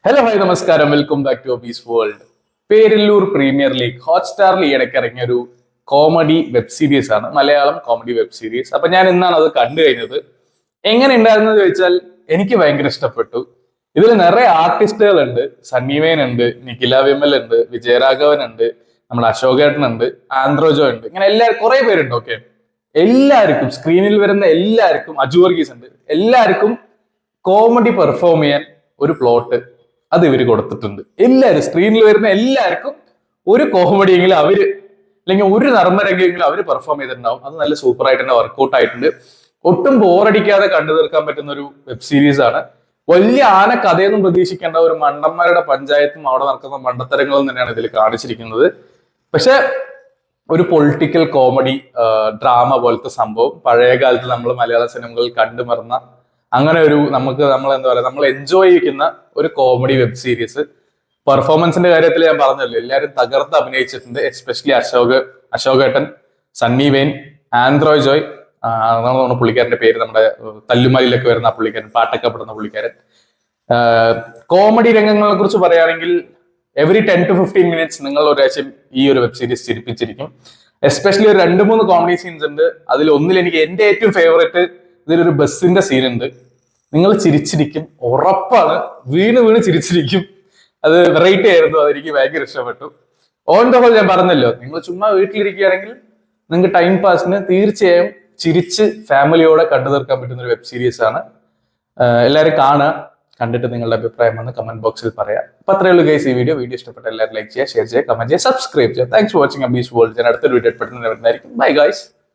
Hello hi നമസ്കാരം, welcome back to ഒബീസ് world. Perallur premier league ഹോട്ട്സ്റ്റാറിൽ ഈയിടയ്ക്ക് ഇറങ്ങിയ ഒരു കോമഡി വെബ് സീരീസ് ആണ്, മലയാളം കോമഡി വെബ് സീരീസ്. അപ്പൊ ഞാൻ ഇന്നാണ് അത് കണ്ടു കഴിഞ്ഞത്. എങ്ങനെ ഉണ്ടായിരുന്നത് ചോദിച്ചാൽ എനിക്ക് ഭയങ്കര ഇഷ്ടപ്പെട്ടു. ഇതിൽ നിറയെ ആർട്ടിസ്റ്റുകൾ ഉണ്ട്. സണ്ണിവേൻ ഉണ്ട്, നിഖില വിമൽ ഉണ്ട്, വിജയരാഘവൻ ഉണ്ട്, നമ്മുടെ അശോകേട്ടൻ ഉണ്ട്, ആന്ത്രോജോ ഉണ്ട്. ഇങ്ങനെ കുറെ പേരുണ്ട്. ഓക്കെ, എല്ലാവർക്കും സ്ക്രീനിൽ വരുന്ന എല്ലാവർക്കും, അജു വർഗീസ് ഉണ്ട്, എല്ലാവർക്കും കോമഡി പെർഫോം ചെയ്യാൻ ഒരു പ്ലോട്ട് അത് ഇവര് കൊടുത്തിട്ടുണ്ട്. എല്ലാവരും സ്ക്രീനിൽ വരുന്ന എല്ലാവർക്കും ഒരു കോമഡി എങ്കിലും അവര്, അല്ലെങ്കിൽ ഒരു നർമ്മരംഗെങ്കിലും അവര് പെർഫോം ചെയ്തിട്ടുണ്ടാവും. അത് നല്ല സൂപ്പർ ആയിട്ട് തന്നെ വർക്ക്ഔട്ട് ആയിട്ടുണ്ട്. ഒട്ടും ബോറടിക്കാതെ കണ്ടു തീർക്കാൻ പറ്റുന്ന ഒരു വെബ് സീരീസ് ആണ്. വലിയ ആന കഥയൊന്നും പ്രതീക്ഷിക്കേണ്ട, ഒരു മണ്ടന്മാരുടെ പഞ്ചായത്തും അവിടെ നടക്കുന്ന മണ്ടത്തരങ്ങളും തന്നെയാണ് ഇതിൽ കാണിച്ചിരിക്കുന്നത്. പക്ഷെ ഒരു പൊളിറ്റിക്കൽ കോമഡി ഡ്രാമ പോലത്തെ സംഭവം പഴയ കാലത്ത് നമ്മൾ മലയാള സിനിമകളിൽ കണ്ടുമറന്ന അങ്ങനെ ഒരു നമ്മൾ എന്താ പറയുക, നമ്മൾ എൻജോയ് ചെയ്യുന്ന ഒരു കോമഡി വെബ് സീരീസ്. പെർഫോമൻസിന്റെ കാര്യത്തിൽ ഞാൻ പറഞ്ഞല്ലോ, എല്ലാവരും തകർത്ത് അഭിനയിച്ചിട്ടുണ്ട്. എസ്പെഷ്യലി അശോകേട്ടൻ, സണ്ണി വെയിൻ, ആന്ത്രോയ് ജോയ്, അതാണ് പുള്ളിക്കാരന്റെ പേര്, നമ്മുടെ തല്ലുമലിലൊക്കെ വരുന്ന ആ പുള്ളിക്കാരൻ, പാട്ടൊക്കെ പെടുന്ന പുള്ളിക്കാരൻ. കോമഡി രംഗങ്ങളെ കുറിച്ച് പറയുകയാണെങ്കിൽ എവറി 10 to 15 minutes നിങ്ങൾ ഒരാഴ്ചയും ഈ ഒരു വെബ് സീരീസ് ചിരിപ്പിച്ചിരിക്കും. എസ്പെഷ്യലി ഒരു 2-3 കോമഡി സീൻസ് ഉണ്ട്. അതിൽ ഒന്നിൽ എനിക്ക് എന്റെ ഏറ്റവും ഫേവറേറ്റ്, ഇതിലൊരു ബസ്സിന്റെ സീൻ ഉണ്ട്. നിങ്ങൾ ചിരിച്ചിരിക്കും, ഉറപ്പാണ്. വീണ് വീണ് ചിരിച്ചിരിക്കും. അത് വെറൈറ്റി ആയിരുന്നു, അതെനിക്ക് ഭയങ്കര ഇഷ്ടപ്പെട്ടു. ഓൺ ദ ഹോൾ ഞാൻ പറഞ്ഞല്ലോ, നിങ്ങൾ ചുമ്മാ വീട്ടിലിരിക്കുകയാണെങ്കിൽ നിങ്ങൾക്ക് ടൈം പാസിന് തീർച്ചയായും ചിരിച്ച് ഫാമിലിയോടെ കണ്ടു തീർക്കാൻ പറ്റുന്ന ഒരു വെബ് സീരീസ് ആണ്. എല്ലാവരും കാണുക, കണ്ടിട്ട് നിങ്ങളുടെ അഭിപ്രായം വന്ന് കമന്റ് ബോക്സിൽ പറയാം. അപ്പൊ അത്രയേ ഉള്ളൂ ഗൈസ്. ഈ വീഡിയോ ഇഷ്ടപ്പെട്ട എല്ലാവരും ലൈക്ക് ചെയ്യുക, ഷെയർ ചെയ്യുക, കമന്റ് ചെയ്യുക, സബ്സ്ക്രൈബ് ചെയ്യുക. Thanks for watching obese world. ഞാൻ അടുത്തൊരു വീഡിയോ പെട്ടെന്ന് വരുന്നതായിരിക്കും. Bye guys.